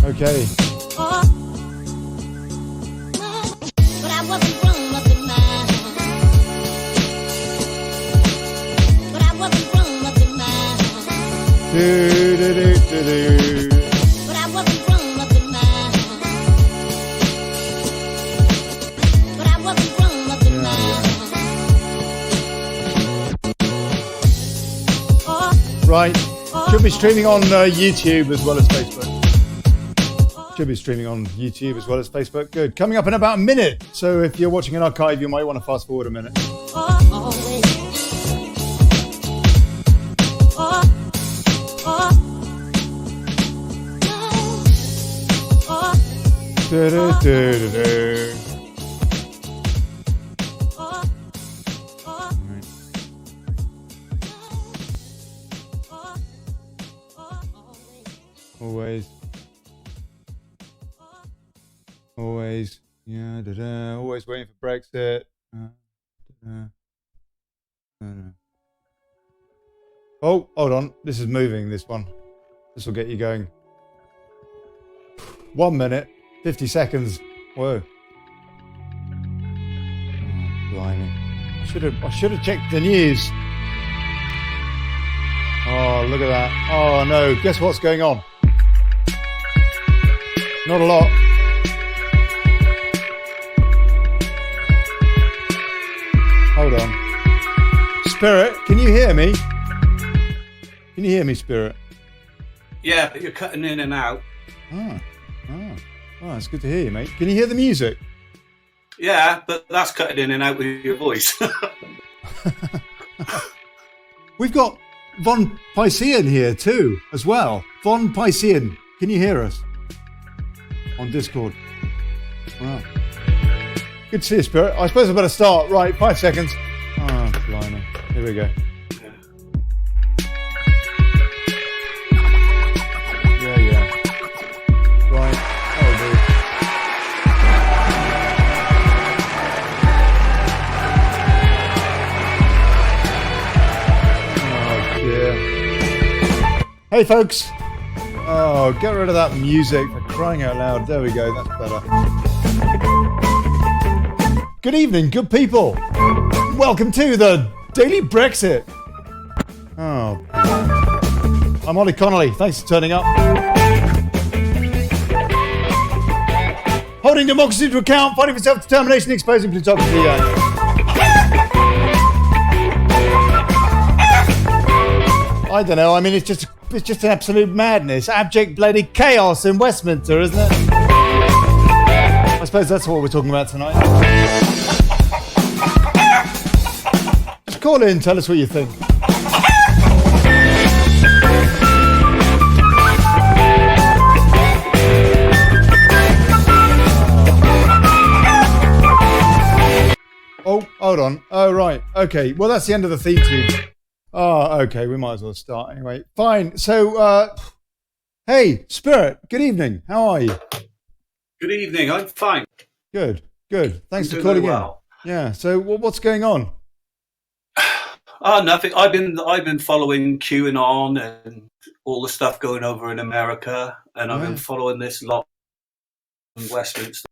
Okay. But I wasn't grown up in mind. But I wasn't grown up in mind. Do, do, do, do, do. But I wasn't grown up in mind. But I wasn't grown up in mind. Right. Should be streaming on YouTube as well as Facebook. Should be streaming on YouTube as well as Facebook. Good. Coming up in about a minute. So if you're watching an archive, you might want to fast forward a minute. Do, do, do, do, do. Always. Always. Yeah, da-da. Always waiting for Brexit. Da-da. Oh, hold on. This is moving, this one. This will get you going. 1 minute, 50 seconds. Whoa. Oh, blimey. I should have checked the news. Oh, look at that. Oh no, guess what's going on? Not a lot. Hold on. Spirit, can you hear me? Can you hear me, Spirit? Yeah, but you're cutting in and out. Oh, it's good to hear you, mate. Can you hear the music? Yeah, but that's cutting in and out with your voice. We've got Von Piscean here too, as well. Von Piscean, can you hear us? On Discord. Wow. Good to see you, Spirit. I suppose I better start. Right, 5 seconds. Oh, blimey. Here we go. Yeah. Right. Oh, dude. Oh, dear. Hey, folks. Oh, get rid of that music for crying out loud. There we go. That's better. Good evening, good people. Welcome to the Daily Brexit. Oh, I'm Ollie Connolly. Thanks for turning up. Holding democracy to account, fighting for self-determination, exposing plutocracy. I don't know. I mean, it's just an absolute madness, abject bloody chaos in Westminster, isn't it? I suppose that's what we're talking about tonight. Just call in, tell us what you think. Oh, hold on. Oh, right. Okay. Well, that's the end of the theme tune. Oh, okay. We might as well start anyway. Fine. So, hey, Spirit, good evening. How are you? Good evening. I'm fine. Good. Thanks for Doing calling very in. well. Yeah. So, what's going on? Oh, nothing. I've been following QAnon and all the stuff going over in America, and I've been following this lot in Westminster.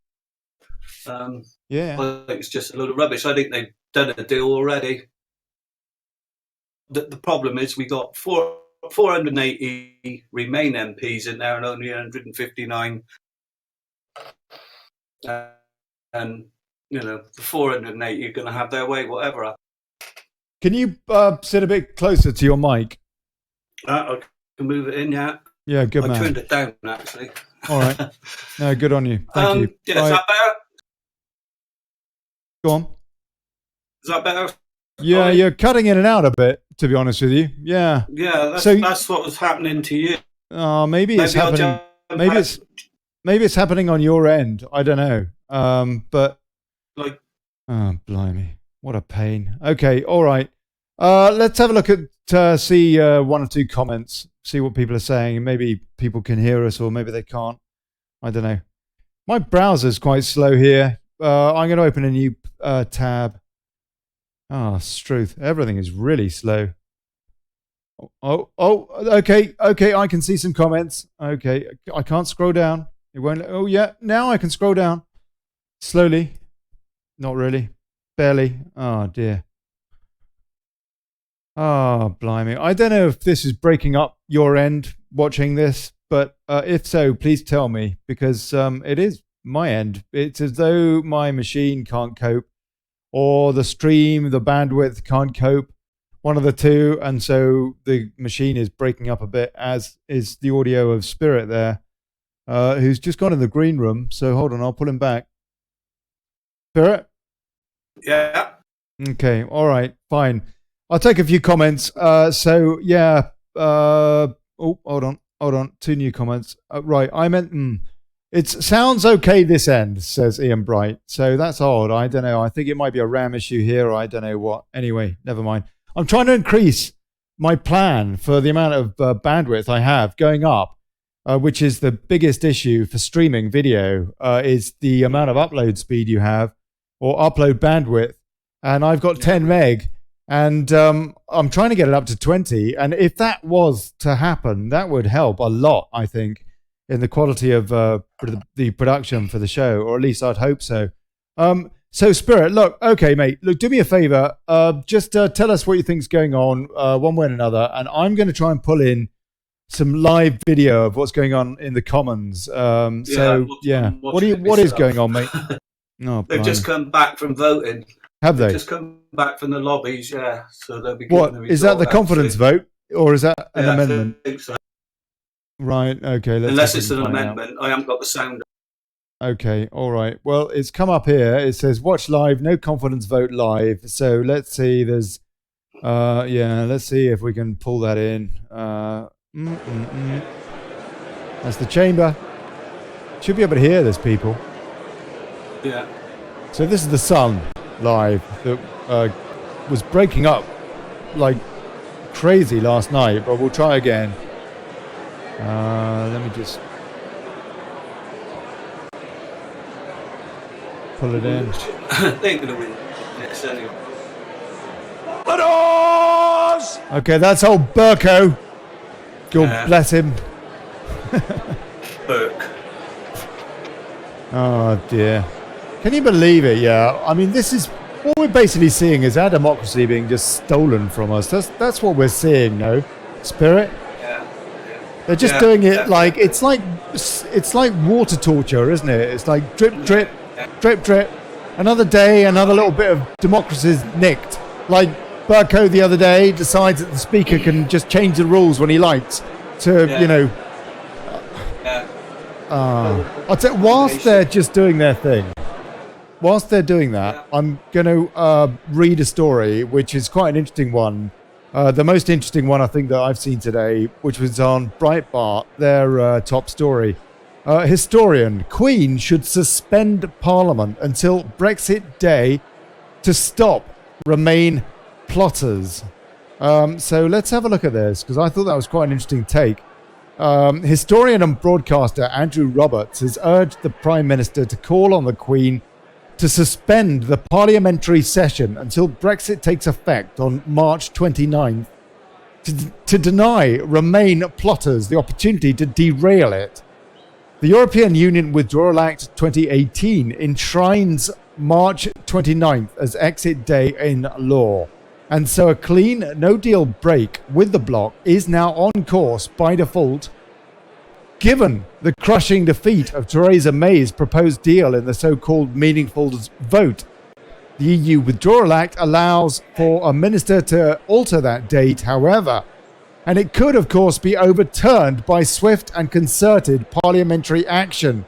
Yeah. I think it's just a load of rubbish. I think they've done a deal already. The problem is we got 480 Remain MPs in there and only 159. And, the 480 are going to have their way, whatever. Can you sit a bit closer to your mic? I can move it in, yeah. Yeah, good man. I turned it down, actually. All right. No, good on you. Thank you. Yeah, is that better? Go on. Is that better? Yeah, you're cutting in and out a bit, to be honest with you. Yeah. Yeah, that's what was happening to you. Maybe it's happening. Maybe it's happening on your end. I don't know. But oh, blimey, what a pain. Okay, all right. Let's have a look at see one or two comments. See what people are saying. Maybe people can hear us, or maybe they can't. I don't know. My browser's quite slow here. I'm going to open a new tab. Ah, Struth. Everything is really slow. Okay. I can see some comments. Okay, I can't scroll down. It won't. Oh yeah, now I can scroll down slowly. Not really, barely. Oh dear. Oh blimey! I don't know if this is breaking up your end watching this, but if so, please tell me because it is my end. It's as though my machine can't cope, or the stream, the bandwidth can't cope. One of the two, and so the machine is breaking up a bit, as is the audio of Spirit there, who's just gone in the green room. So hold on, I'll pull him back. Spirit? Yeah. Okay, all right, fine. I'll take a few comments. So yeah, hold on, 2 new comments. Right, I meant, it sounds okay this end, says Ian Bright. So that's odd. I don't know. I think it might be a RAM issue here, or I don't know what. Anyway, never mind. I'm trying to increase my plan for the amount of bandwidth I have going up, which is the biggest issue for streaming video, is the amount of upload speed you have, or upload bandwidth. And I've got 10 meg, and I'm trying to get it up to 20. And if that was to happen, that would help a lot, I think, in the quality of the production for the show, or at least I'd hope so. So, Spirit, look, okay, mate, look, do me a favor. Just tell us what you think's going on, one way or another, and I'm going to try and pull in some live video of what's going on in the Commons. What is going on, mate? No, they've just come back from voting. Have they? They've just come back from the lobbies, yeah. So they'll be. What is that? The confidence vote, or is that an amendment? I think so. Right. Okay. Unless it's an amendment, I haven't got the sound. Okay, all right. Well, it's come up here. It says watch live, no confidence vote live. So let's see. There's, let's see if we can pull that in. That's the chamber. Should be able to hear this, people. Yeah. So this is the Sun live that was breaking up like crazy last night, but we'll try again. Let me just pull it in. They're going to win next anyway. Okay, that's old Burko. God bless him. Burke. Oh dear. Can you believe it? Yeah. I mean, this is what we're basically seeing is our democracy being just stolen from us. That's what we're seeing, no? Spirit? Yeah. They're just doing it like it's like water torture, isn't it? It's like drip, drip, drip, drip. Another day, another little bit of democracy's nicked. Like Burko the other day decides that the speaker can just change the rules when he likes to, I'll tell you, whilst they're just doing their thing, whilst they're doing that, I'm going to read a story, which is quite an interesting one. The most interesting one, I think, that I've seen today, which was on Breitbart, their top story. Historian, Queen should suspend Parliament until Brexit Day to stop Remain plotters. So let's have a look at this, because I thought that was quite an interesting take. Historian and broadcaster Andrew Roberts has urged the Prime Minister to call on the Queen to suspend the parliamentary session until Brexit takes effect on March 29th, to deny Remain plotters the opportunity to derail it. The European Union Withdrawal Act 2018 enshrines March 29th as exit day in law. And so a clean, no-deal break with the bloc is now on course by default, given the crushing defeat of Theresa May's proposed deal in the so-called meaningful vote. The EU Withdrawal Act allows for a minister to alter that date, however, and it could, of course, be overturned by swift and concerted parliamentary action.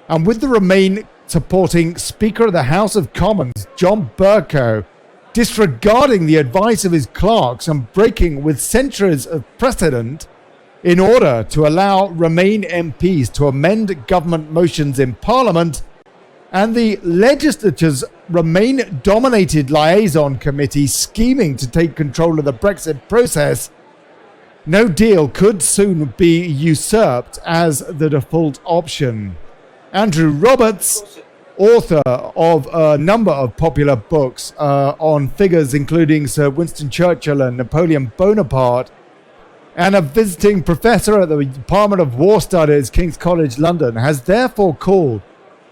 And with the Remain supporting Speaker of the House of Commons, John Bercow, disregarding the advice of his clerks and breaking with centuries of precedent in order to allow Remain MPs to amend government motions in Parliament, and the legislature's Remain-dominated liaison committee scheming to take control of the Brexit process, no deal could soon be usurped as the default option. Andrew Roberts, author of a number of popular books on figures including Sir Winston Churchill and Napoleon Bonaparte, and a visiting professor at the Department of War Studies, King's College London, has therefore called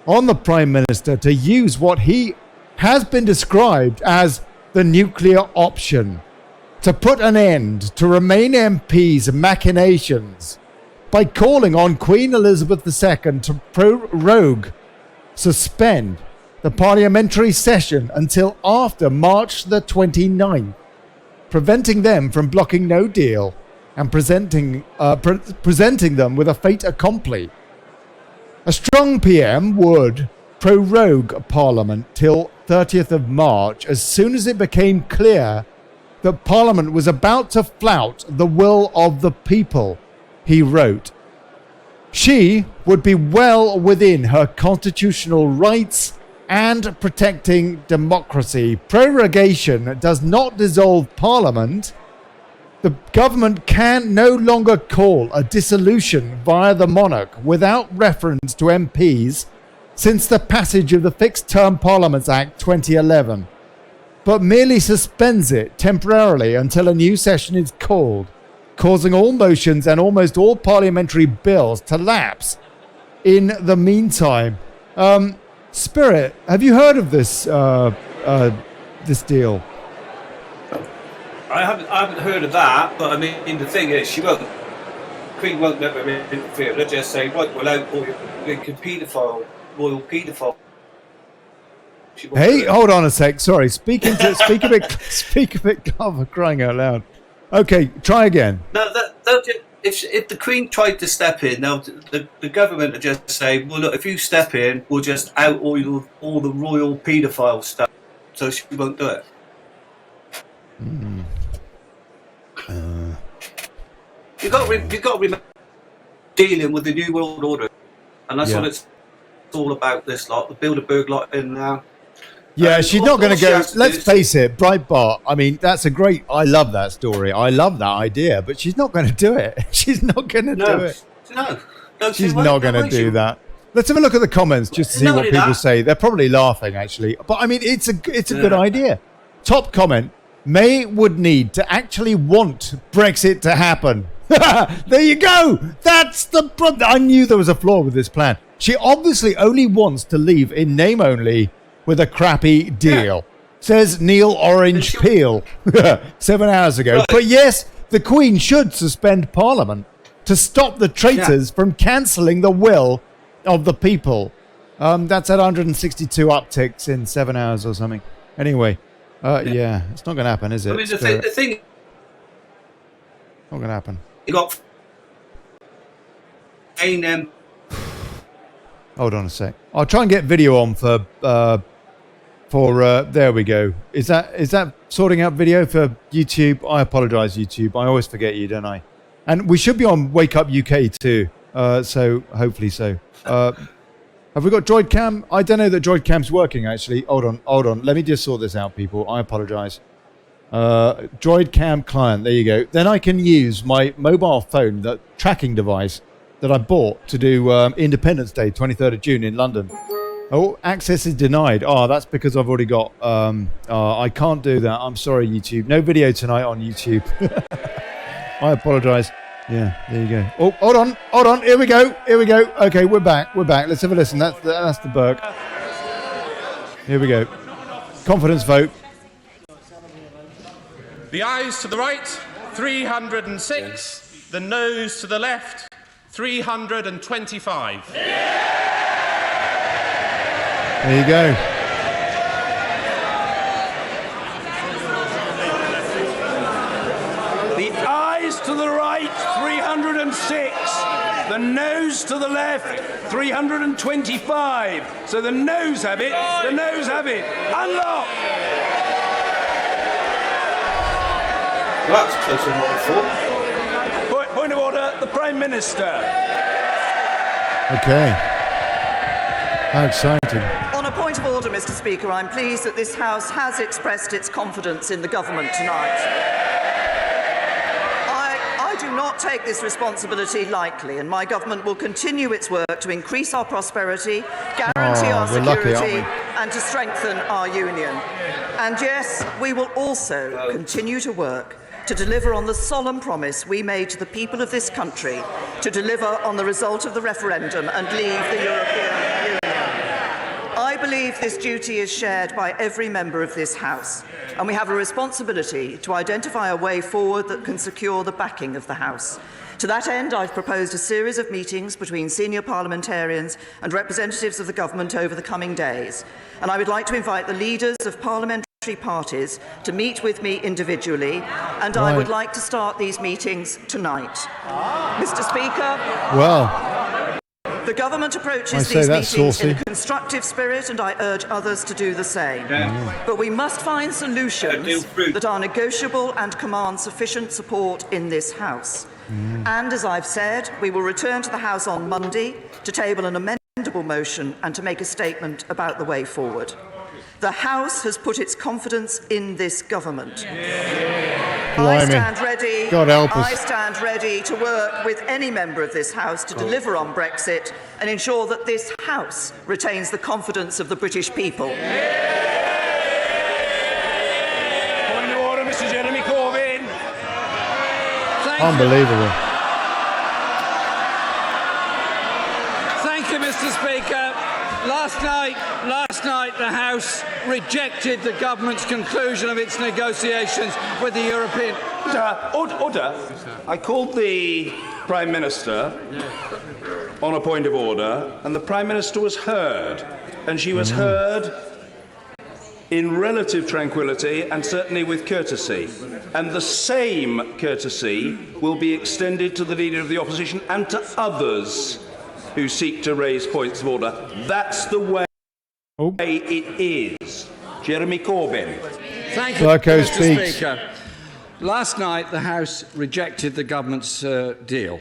on the Prime Minister to use what he has been described as the nuclear option to put an end to Remain MP's machinations by calling on Queen Elizabeth II to prorogue, suspend the parliamentary session until after March the 29th, preventing them from blocking no deal and presenting them with a fait accompli. A strong PM would prorogue Parliament till 30th of March as soon as it became clear that Parliament was about to flout the will of the people, he wrote. She would be well within her constitutional rights and protecting democracy. Prorogation does not dissolve Parliament. The government can no longer call a dissolution via the monarch without reference to MPs since the passage of the Fixed Term Parliaments Act 2011, but merely suspends it temporarily until a new session is called, causing all motions and almost all parliamentary bills to lapse in the meantime. Spirit, have you heard of this this deal? I haven't heard of that, but I mean the thing is, Queen won't never interfere. They'll just say, right, we'll out all your royal paedophile. Hey, hold on a sec. Sorry, speak a bit for crying out loud. Okay, try again. No, if the Queen tried to step in, the government would just say, well, look, if you step in, we'll just out all the royal paedophile stuff, so she won't do it. You've got to remember dealing with the New World Order, and that's what it's all about. This lot, the Bilderberg lot in now. Yeah, she's not going to go. Let's face it, Breitbart. I mean, that's a great. I love that story. I love that idea, but she's not going to do it. She's not going to do it. No, she's not going to do that. Let's have a look at the comments just to see what people say. They're probably laughing, actually. But I mean, it's a good idea. Top comment: May would need to actually want Brexit to happen. There you go. That's the problem. I knew there was a flaw with this plan. She obviously only wants to leave in name only with a crappy deal, says Neil Orange Peel 7 hours ago. Right. But yes, the Queen should suspend Parliament to stop the traitors from cancelling the will of the people. That's at 162 upticks in 7 hours or something. Anyway, it's not going to happen, is it? I mean, the thing... Not going to happen. You got... Hold on a sec. I'll try and get video on for there we go. Is that sorting out video for YouTube? I apologise, YouTube. I always forget you, don't I? And we should be on Wake Up UK too. So hopefully so. Have we got Droid Cam? I don't know that Droid Cam's working actually. Hold on. Let me just sort this out, people. I apologise. Droid Cam client. There you go. Then I can use my mobile phone, the tracking device that I bought to do Independence Day, 23rd of June in London. Oh, access is denied. Oh, that's because I've already got... I can't do that. I'm sorry, YouTube. No video tonight on YouTube. I apologise. Yeah, there you go. Oh, hold on. Here we go. Okay, we're back. Let's have a listen. That's the Burke. Here we go. Confidence vote. The ayes to the right, 306. The noes to the left, 325. There you go. The ayes to the right, 306. The noes to the left, 325. So the noes have it. The noes have it. Unlock. That's closer than what I thought. Point of order, the Prime Minister. Okay. How exciting. On a point of order, Mr. Speaker, I'm pleased that this House has expressed its confidence in the government tonight. I do not take this responsibility lightly, and my government will continue its work to increase our prosperity, guarantee our security, and to strengthen our union. And yes, we will also continue to work to deliver on the solemn promise we made to the people of this country to deliver on the result of the referendum and leave the European Union. I believe this duty is shared by every member of this House, and we have a responsibility to identify a way forward that can secure the backing of the House. To that end, I've proposed a series of meetings between senior parliamentarians and representatives of the government over the coming days, and I would like to invite the leaders of parliamentary parties to meet with me individually, and I would like to start these meetings tonight. Mr. Speaker, the government approaches these meetings in a constructive spirit, and I urge others to do the same. But we must find solutions that are negotiable and command sufficient support in this House. And as I've said, we will return to the House on Monday to table an amendable motion and to make a statement about the way forward. The House has put its confidence in this government. I stand ready. God help us. I stand ready to work with any member of this House to deliver on Brexit and ensure that this House retains the confidence of the British people. Point of order, Mr. Jeremy Corbyn. Unbelievable. Thank you, Mr. Speaker. Last night, the House rejected the government's conclusion of its negotiations with the European... Order. I called the Prime Minister on a point of order, and the Prime Minister was heard. And she was heard in relative tranquility and certainly with courtesy. And the same courtesy will be extended to the Leader of the Opposition and to others who seek to raise points of order. That's the way it is. Jeremy Corbyn. Thank you, Mr. Speaker. Last night, the House rejected the government's deal,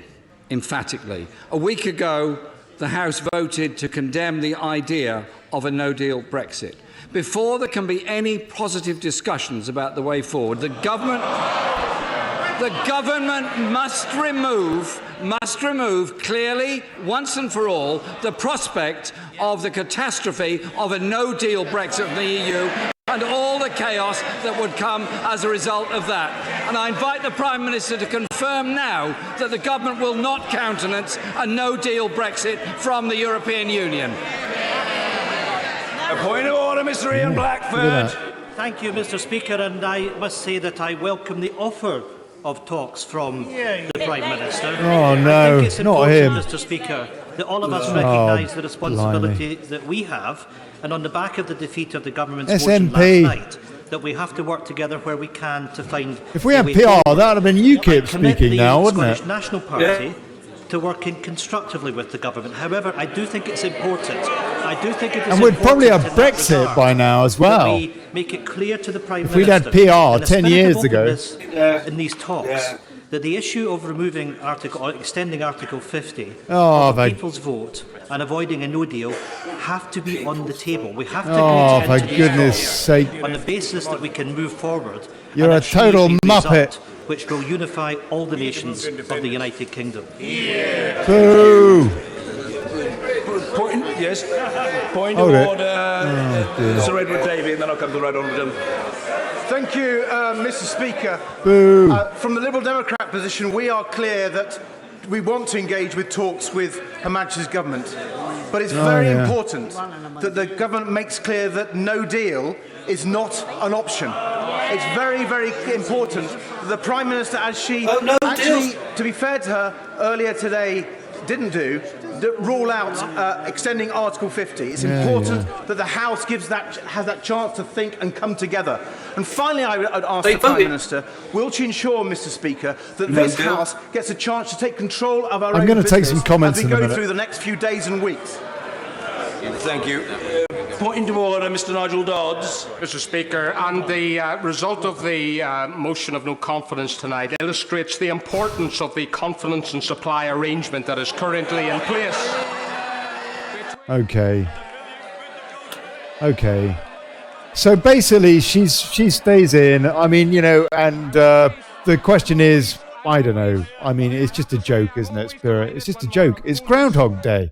emphatically. A week ago, the House voted to condemn the idea of a no-deal Brexit. Before there can be any positive discussions about the way forward, the government must remove clearly, once and for all, the prospect of the catastrophe of a no-deal Brexit from the EU and all the chaos that would come as a result of that. And I invite the Prime Minister to confirm now that the government will not countenance a no-deal Brexit from the European Union. A point of order, Mr. Ian Blackford. Thank you, Mr. Speaker, and I must say that I welcome the offer of talks from the Prime Minister. Oh no, I think it's not him. Mr. Speaker, that all of us recognise the responsibility that we have, and on the back of the defeat of the government's motion last night, that we have to work together where we can to find. If we had PR, that would have been UKIP speaking now, wouldn't it? The National Party to working constructively with the government. However, I do think it's important. And we'd probably have Brexit by now as well. We make it clear to the Prime Minister. If we'd had PR 10 years ago. In these talks, that the issue of removing extending Article 50, people's vote, and avoiding a no deal have to be on the table. We have to agree to goodness sake. On the basis that we can move forward. You're a total muppet. Which will unify all the nations of the United Kingdom. Boo! Point of order. Sir Edward Davey, and then I'll come to the right honourable gentleman. Thank you, Mr. Speaker. From the Liberal Democrat position, we are clear that we want to engage with talks with Her Majesty's government. But it's very important that the government makes clear that no deal is not an option. It's very, very important that the Prime Minister, as she to be fair to her, earlier today didn't do, rule out extending Article 50. It's important that the House has that chance to think and come together. And finally, I would ask the Prime Minister, will she ensure, Mr. Speaker, that this House gets a chance to take control of our own business take some comments as we go through the next few days and weeks? Thank you. Point of order, Mr. Nigel Dodds. Mr. Speaker, and the result of the motion of no confidence tonight illustrates the importance of the confidence and supply arrangement that is currently in place. Okay. So basically, she stays in. I mean, and the question is, I don't know. I mean, it's just a joke, isn't it, Spirit? It's just a joke. It's Groundhog Day.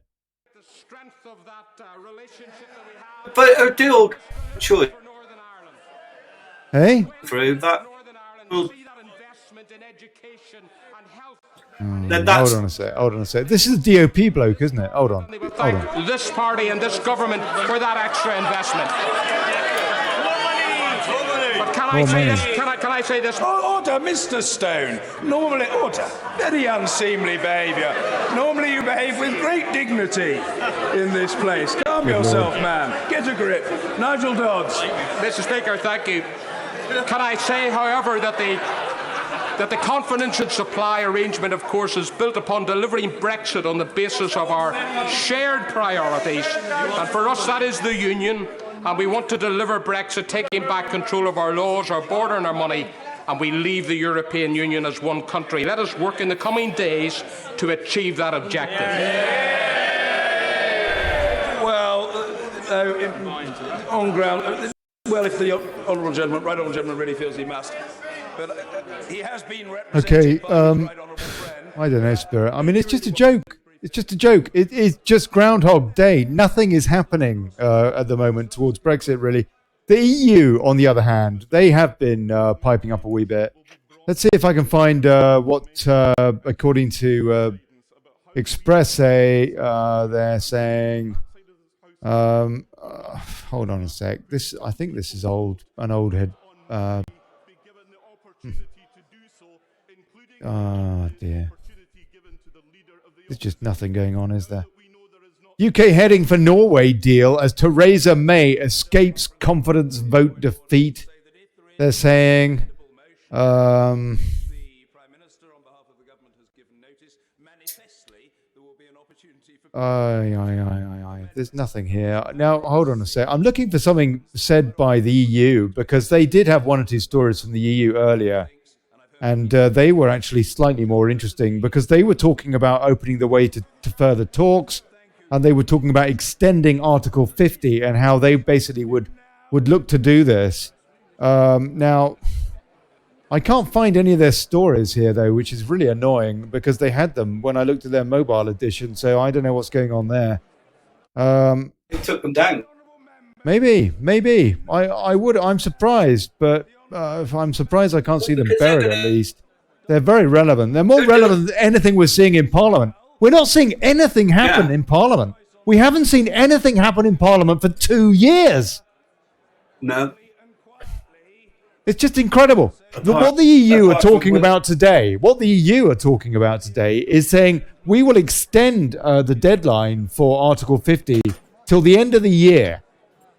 But her deal choice through that Hold on a sec. This is a DOP bloke, isn't it? Hold on. This party and this government for that extra investment. But can I say this? Can I say this? Order, Mr. Stone. Normally, order. Very unseemly behaviour. Normally you behave with great dignity in this place. Calm yourself, man. Get a grip. Nigel Dodds. Mr. Speaker, thank you. Can I say, however, that the confidence and supply arrangement, of course, is built upon delivering Brexit on the basis of our shared priorities. And for us, that is the Union. And we want to deliver Brexit, taking back control of our laws, our border and our money, and we leave the European Union as one country. Let us work in the coming days to achieve that objective. Well, on ground, well, if the honourable gentleman really feels he must. But he has been represented by his right honourable friend. I don't know, Spirit. I mean, it's just a joke. It's just a joke. It is just Groundhog Day. Nothing is happening at the moment towards Brexit, really. The EU, on the other hand, they have been piping up a wee bit. Let's see if I can find what, according to Express, they're saying. Hold on a sec. I think this is an old head. Oh dear. There's just nothing going on, is there? UK heading for Norway deal as Theresa May escapes confidence vote defeat. They're saying, there's nothing here. Now, hold on a sec. I'm looking for something said by the EU because they did have one or two stories from the EU earlier. And they were actually slightly more interesting because they were talking about opening the way to further talks, and they were talking about extending Article 50 and how they basically would look to do this. Now, I can't find any of their stories here, though, which is really annoying because they had them when I looked at their mobile edition, so I don't know what's going on there. They took them down. Maybe. I'm surprised, but... I'm surprised I can't see them buried, at least. They're very relevant. They're more relevant than anything we're seeing in Parliament. We're not seeing anything happen in Parliament. We haven't seen anything happen in Parliament for 2 years. No. It's just incredible. What the EU are talking about today, is saying we will extend the deadline for Article 50 till the end of the year.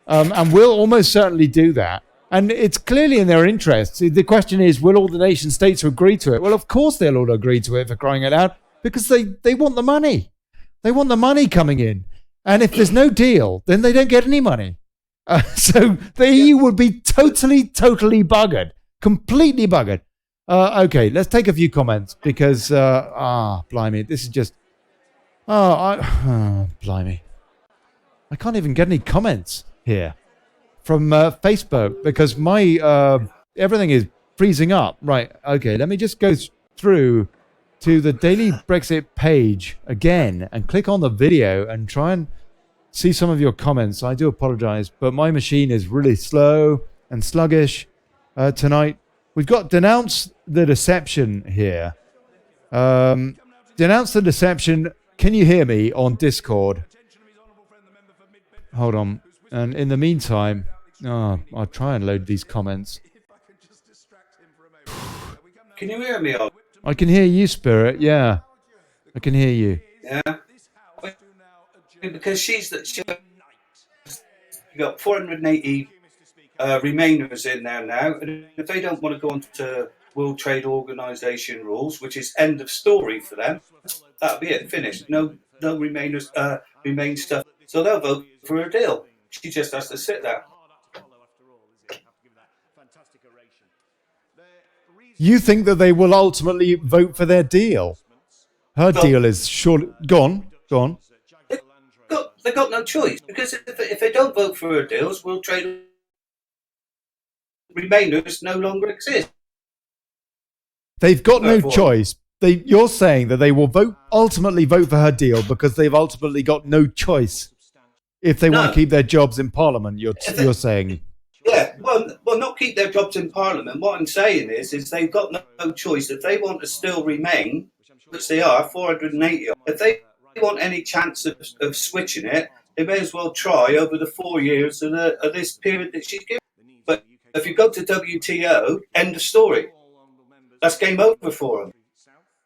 And we'll almost certainly do that. And it's clearly in their interests. The question is, will all the nation states agree to it? Well, of course they'll all agree to it, for crying out loud, because they want the money. They want the money coming in. And if there's no deal, then they don't get any money. So the EU would be totally Completely buggered. Okay, let's take a few comments because, blimey, this is just... blimey. I can't even get any comments here from Facebook because my everything is freezing up. Right, okay, let me just go through to the Daily Brexit page again and click on the video and try and see some of your comments. I do apologize, but my machine is really slow and sluggish tonight. We've got Denounce the Deception here. Denounce the Deception. Can you hear me on Discord? Hold on. And in the meantime, I'll try and load these comments. Can you hear me? I can hear you, Spirit. Yeah, I can hear you. Yeah. Because she got 480 remainers in there now, and if they don't want to go on to World Trade Organization rules, which is end of story for them, that'll be it, finished. No remainers, remain stuff. So they'll vote for a deal. She just has to sit there. You think that they will ultimately vote for their deal? Her deal is surely... Go on. They got no choice, because if they don't vote for her deals, World Trade Remainers no longer exist. They've got no choice. You're saying that they will ultimately vote for her deal because they've ultimately got no choice if they want to keep their jobs in Parliament, you're saying. Yeah, well, not keep their jobs in Parliament. What I'm saying is they've got no choice. If they want to still remain, which they are, 480. If they want any chance of switching it, they may as well try over the 4 years of this period that she's given. But if you go to WTO, end of story. That's game over for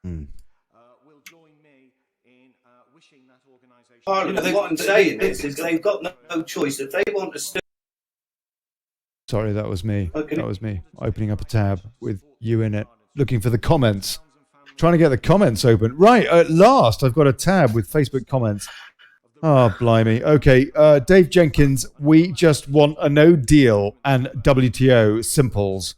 them. What I'm saying is they've got no choice. If they want to still... Sorry, that was me. That was me opening up a tab with you in it, looking for the comments. Trying to get the comments open. Right, at last, I've got a tab with Facebook comments. Oh, blimey. Okay, Dave Jenkins, we just want a no deal and WTO simples.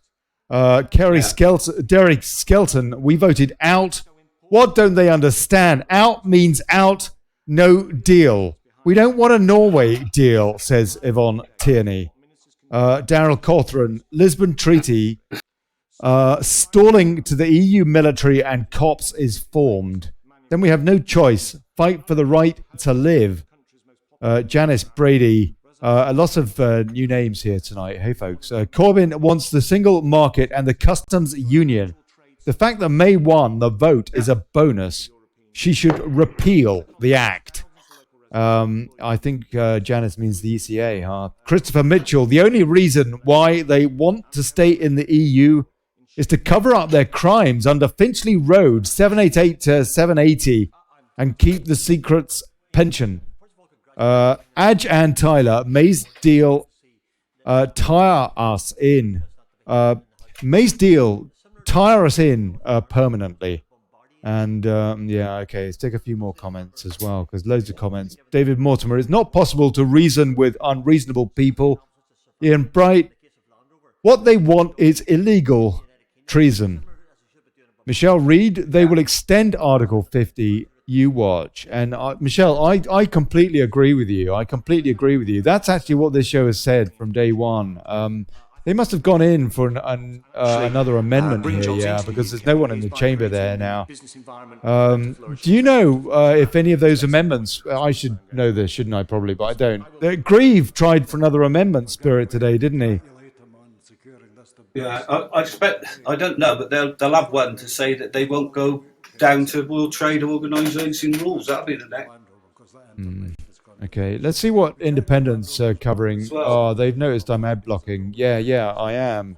Derek Skelton, we voted out. What don't they understand? Out means out, no deal. We don't want a Norway deal, says Yvonne Tierney. Daryl Cawthron, Lisbon Treaty, stalling to the EU military and COPS is formed. Then we have no choice. Fight for the right to live. Janice Brady. A lot of new names here tonight. Hey, folks. Corbyn wants the single market and the customs union. The fact that May won the vote is a bonus. She should repeal the act. I think Janice means the ECA. Huh? Christopher Mitchell. The only reason why they want to stay in the EU is to cover up their crimes under Finchley Road 788 to 780 and keep the secret's pension. Aj and Tyler, May's deal tire us in. May's deal tire us in permanently. And yeah, okay, let's take a few more comments as well, because loads of comments. David Mortimer, it's not possible to reason with unreasonable people. Ian Bright, what they want is illegal treason. Michelle Reed, they will extend Article 50. You watch. And Michelle, I completely agree with you. That's actually what this show has said from day one. They must have gone in for another amendment here, yeah, because there's no one in the chamber there now. Do you know if any of those amendments, I should know this, shouldn't I, probably, but I don't. Grieve tried for another amendment, Spirit, today, didn't he? Yeah, I expect, I don't know, but they'll have one to say that they won't go down to World Trade Organization rules. That'll be the next. Okay, let's see what Independent's covering. Oh, they've noticed I'm ad blocking. Yeah, I am.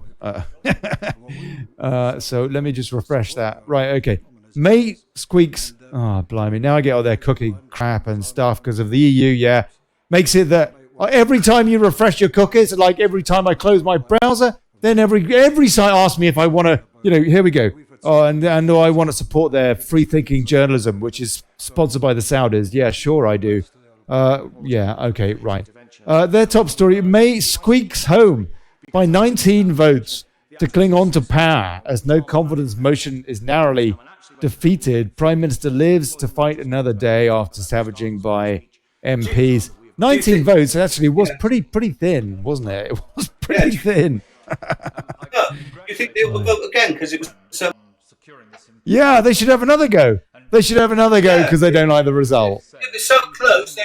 So let me just refresh that. Right, okay. May squeaks. Oh, blimey. Now I get all their cookie crap and stuff because of the EU, yeah. Makes it that every time you refresh your cookies, like every time I close my browser, then every site asks me if I want to, here we go. Oh, and I want to support their free-thinking journalism, which is sponsored by the Saudis. Yeah, sure I do. Yeah, okay, right. Their top story, May squeaks home by 19 votes to cling on to power as no confidence motion is narrowly defeated. Prime Minister lives to fight another day after savaging by MPs. 19 votes actually was pretty thin, wasn't it? It was pretty thin. You think they will vote again because it was so... Yeah, they should have another go. Because they don't like the result. It was so close.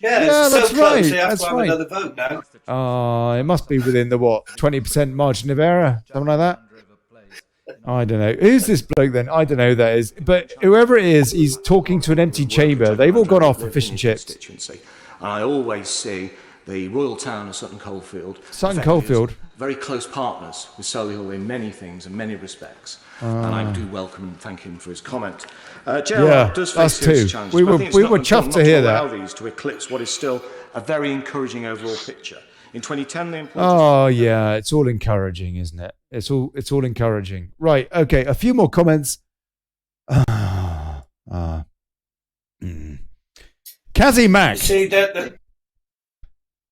That's right. They have to have another vote now. It must be within the 20% margin of error, something like that. I don't know. Who's this bloke then? I don't know who that is. But whoever it is, he's talking to an empty chamber. They've all gone off for fish and chips. And I always see the royal town of Sutton Coldfield. Sutton Coldfield. Very close partners with Solihull in many things and many respects. And I do welcome and thank him for his comment. Gerald does face serious challenge. We were chuffed to hear that. Allow these to eclipse what is still a very encouraging overall picture. In 2010, the importance. Oh yeah, it's all encouraging, isn't it? It's all encouraging. Right. Okay. A few more comments. Kazzy Mac. See that.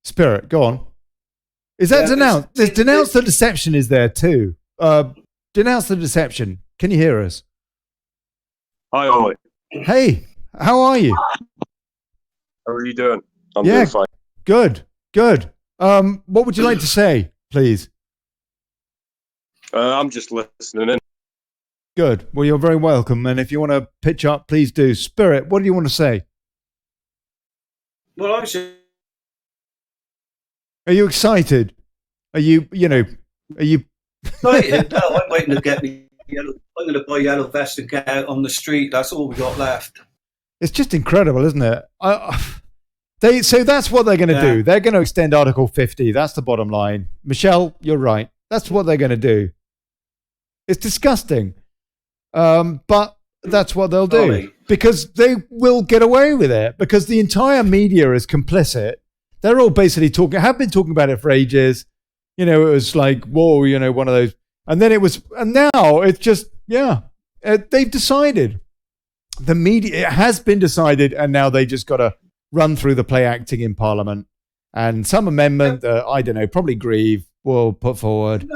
Spirit, go on. Is that denounced? There's denounce the deception is there too. Denounce the deception. Can you hear us? Hi, Ollie. Hey, how are you? How are you doing? I'm doing fine. Good. What would you like to say, please? I'm just listening in. Good. Well, you're very welcome. And if you want to pitch up, please do. Spirit, what do you want to say? Well, obviously. Are you excited? Are you excited? No, I'm waiting to get me buy yellow vest and get out on the street. That's all we got left. It's just incredible, isn't it? So that's what they're going to do. They're going to extend Article 50. That's the bottom line. Michelle, you're right. That's what they're going to do. It's disgusting. But that's what they'll do. Because they will get away with it. Because the entire media is complicit. They're all basically have been talking about it for ages. You know, it was like, whoa, you know, one of those. And then and now it's just, they've decided. The media, it has been decided, and now they just got to run through the play acting in Parliament. And some amendment that, I don't know, probably Grieve will put forward.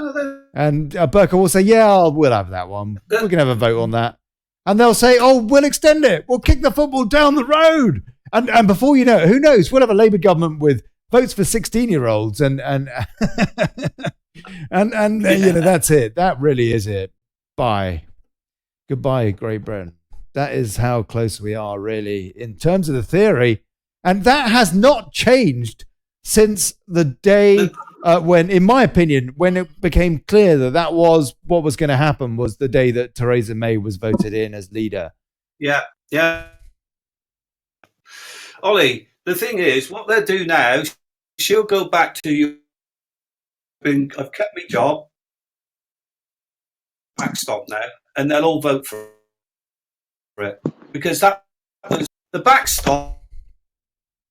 And Burke will say, we'll have that one. We can have a vote on that. And they'll say, we'll extend it. We'll kick the football down the road. And before you know it, who knows? We'll have a Labour government with votes for 16-year-olds. And you know, that's it. That really is it. Bye. Goodbye, Great Britain. That is how close we are, really, in terms of the theory. And that has not changed since the day when, in my opinion, when it became clear that was what was going to happen, was the day that Theresa May was voted in as leader. Yeah. Ollie, the thing is, what they'll do now, she'll go back to you. I've kept my job. Backstop now. And they'll all vote for it, because that was the backstop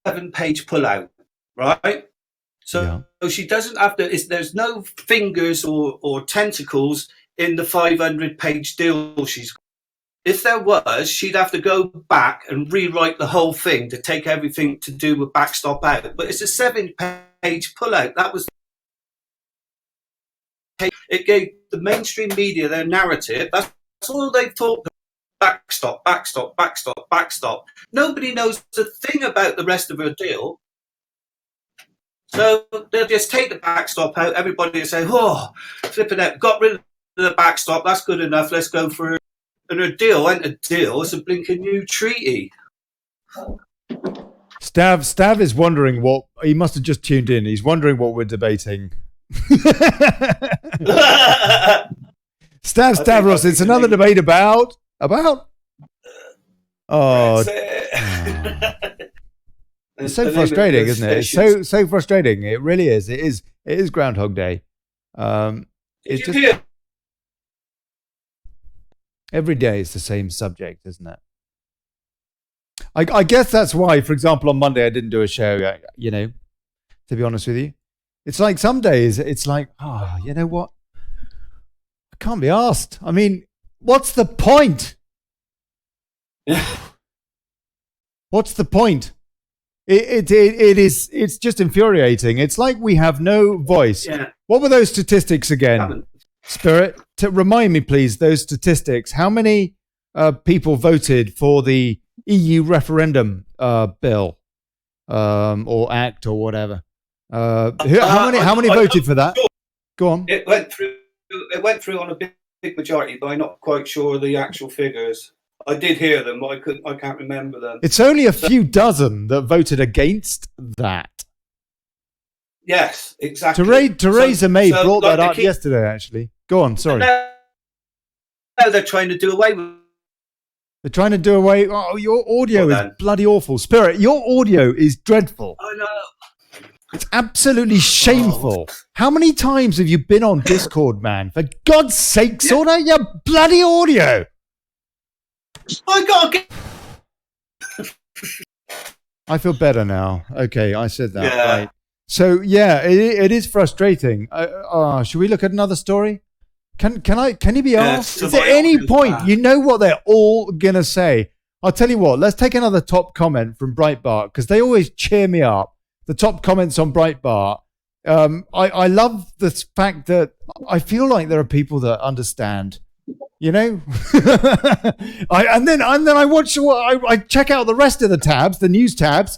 7-page pullout, right? So she doesn't have to. There's no fingers or tentacles in the 500-page deal. If there was, she'd have to go back and rewrite the whole thing to take everything to do with backstop out. But it's a 7-page pullout. That was. It gave the mainstream media their narrative. That's all they've talked. Backstop. Nobody knows a thing about the rest of her deal. So they'll just take the backstop out. Everybody will say, flipping out, got rid of the backstop. That's good enough. Let's go for it. And her deal ain't a deal. It's a blinking new treaty. Stav is wondering he must have just tuned in. He's wondering what we're debating. Stavros, it's another debate about. It's so frustrating, isn't it? It's so frustrating. It really is. It is Groundhog Day. It's just every day is the same subject, isn't it? I guess that's why, for example, on Monday I didn't do a show. You know, to be honest with you, it's like some days it's like, you know what? I can't be asked. I mean, what's the point? What's the point? It's just infuriating. It's like we have no voice. Yeah. What were those statistics again? Spirit, remind me, please, those statistics. How many people voted for the EU referendum bill or act or whatever? How many voted for that? Go on. It went through on a big majority, but I'm not quite sure of the actual figures. I did hear them, but I can't remember them. It's only a few dozen that voted against that. Yes, exactly. Theresa May brought that up yesterday, actually. Go on, sorry. Now they're trying to do away with. They're trying to do away. Oh, your audio is bloody awful. Spirit, your audio is dreadful. I know. It's absolutely shameful. How many times have you been on Discord, man? For God's sake, sort out your bloody audio. I gotta get. I feel better now. Okay, I said that. Yeah. Right. So it is frustrating. Should we look at another story? Can you be asked? Is there any point? You know what they're all gonna say. I'll tell you what. Let's take another top comment from Breitbart, because they always cheer me up. The top comments on Breitbart. I love the fact that I feel like there are people that understand. You know, and then I watch. I check out the rest of the tabs, the news tabs,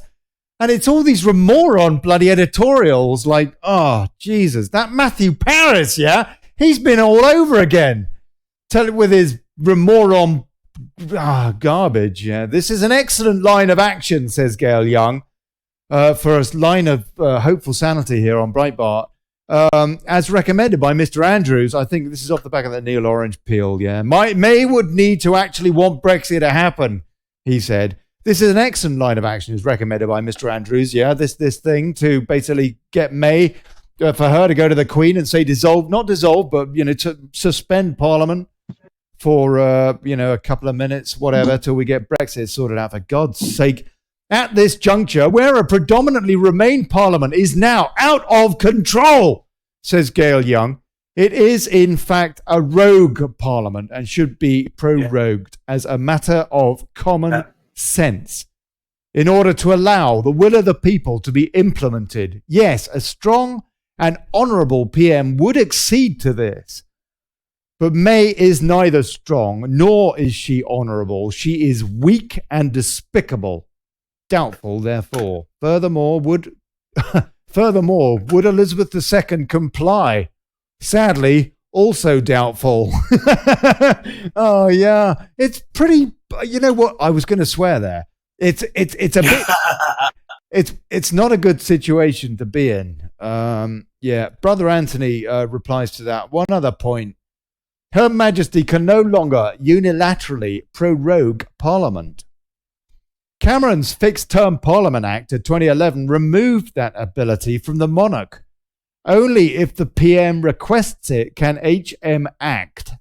and it's all these moron bloody editorials. Like, oh Jesus, that Matthew Paris, he's been all over again. Tell it with his moron garbage. Yeah, this is an excellent line of action, says Gail Young, for a line of hopeful sanity here on Breitbart. as recommended by Mr. Andrews. I think this is off the back of the Neil Orange peel. Yeah, May would need to actually want Brexit to happen, he said. This is an excellent line of action, is recommended by Mr. Andrews. Yeah, this thing to basically get May, for her to go to the Queen and say not dissolve, but to suspend Parliament for a couple of minutes, whatever, till we get Brexit sorted out. For God's sake, at this juncture, where a predominantly Remain Parliament is now out of control, says Gail Young, it is in fact a rogue Parliament and should be prorogued as a matter of common sense in order to allow the will of the people to be implemented. Yes, a strong and honourable PM would accede to this. But May is neither strong nor is she honourable. She is weak and despicable. Doubtful, therefore. Furthermore, would Elizabeth II comply? Sadly, also doubtful. Oh yeah, it's pretty. You know what? I was going to swear there. It's a bit. It's not a good situation to be in. Yeah, Brother Anthony replies to that. One other point. Her Majesty can no longer unilaterally prorogue Parliament. Cameron's Fixed-Term Parliament Act of 2011 removed that ability from the monarch. Only if the PM requests it can HM act.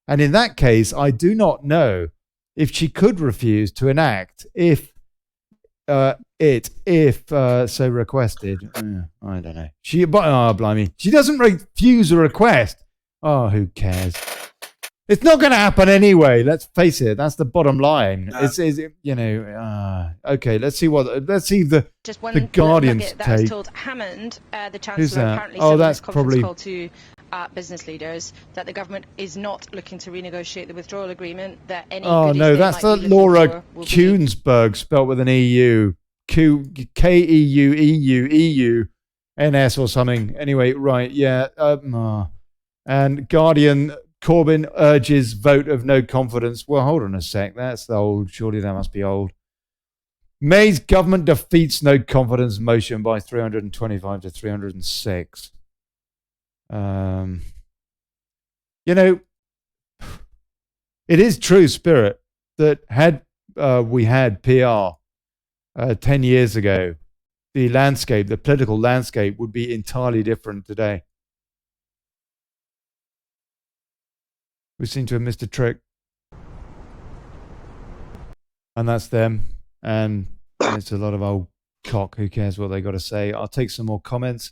And in that case, I do not know if she could refuse to enact if so requested. I don't know. Blimey. She doesn't refuse a request. Oh, who cares? It's not going to happen anyway. Let's face it. That's the bottom line. No. Okay. Let's see the Guardian's that take. was told Hammond, the Chancellor, Who's that? apparently Oh, said that's in his conference probably call to business leaders that the government is not looking to renegotiate the withdrawal agreement. That any Oh goodies no, they that's might the be looking Laura for will be- Kuensberg spelt with an EU. Keu NS or something. Anyway, right, yeah. And Guardian, Corbyn urges vote of no confidence. Well, hold on a sec. That's old. Surely that must be old. May's government defeats no confidence motion by 325 to 306. It is true, Spirit, that had we had PR 10 years ago, the political landscape would be entirely different today. We seem to have missed a trick. And that's them. And it's a lot of old cock. Who cares what they got to say? I'll take some more comments.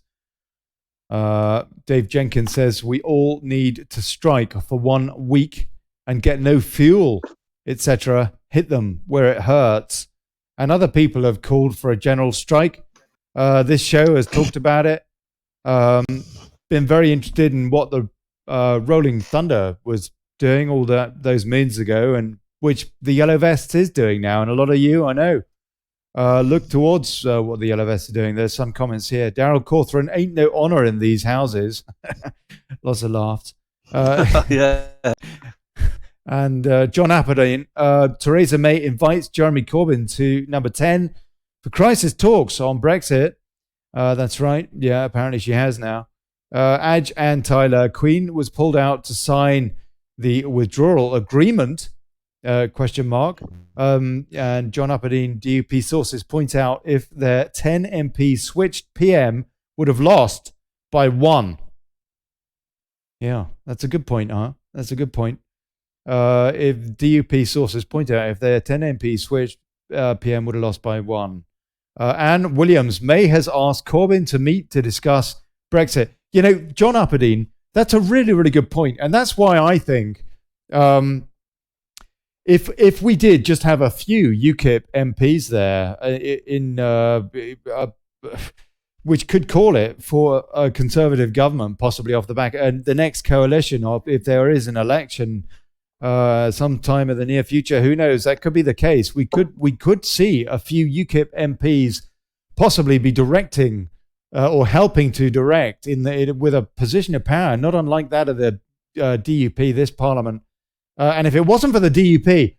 Dave Jenkins says, we all need to strike for 1 week and get no fuel, etc. Hit them where it hurts. And other people have called for a general strike. This show has talked about it. Been very interested in what the Rolling Thunder was doing all those moons ago, and which the Yellow Vests is doing now. And a lot of you, I know, look towards what the Yellow Vests are doing. There's some comments here. Daryl Cawthron, ain't no honour in these houses. Lots of laughs. Yeah. And John Apperdine, Theresa May invites Jeremy Corbyn to number 10 for crisis talks on Brexit. That's right. Yeah, apparently she has now. Adge and Tyler, Queen was pulled out to sign the withdrawal agreement, ? And John Upperdine, DUP sources point out if their 10 MPs switched, PM would have lost by 1. Yeah, that's a good point, huh? That's a good point. If DUP sources point out if their 10 MPs switched, PM would have lost by 1. Anne Williams, May has asked Corbyn to meet to discuss Brexit. You know, John Upperdine, that's a really, really good point. And that's why I think if we did just have a few UKIP MPs there which could call it for a Conservative government, possibly off the back, and the next coalition, or if there is an election sometime in the near future, who knows? That could be the case. We could see a few UKIP MPs possibly be directing or helping to direct with a position of power, not unlike that of the DUP, this Parliament. And if it wasn't for the DUP,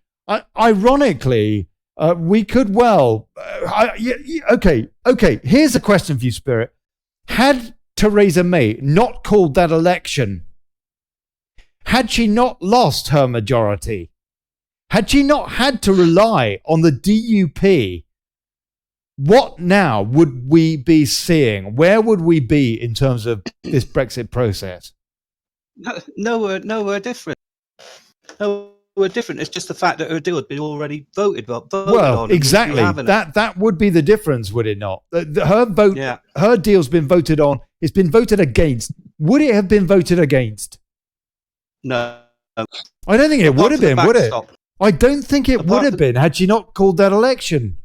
ironically, we could well. Okay. Here's a question for you, Spirit. Had Theresa May not called that election, had she not lost her majority, had she not had to rely on the DUP, what now would we be seeing? Where would we be in terms of this Brexit process? Nowhere different. Nowhere different. It's just the fact that her deal had been already voted on. Well, exactly. That would be the difference, would it not? Her vote, her deal's been voted on. It's been voted against. Would it have been voted against? No. I don't think it would have been, would it? I don't think it would have been had she not called that election.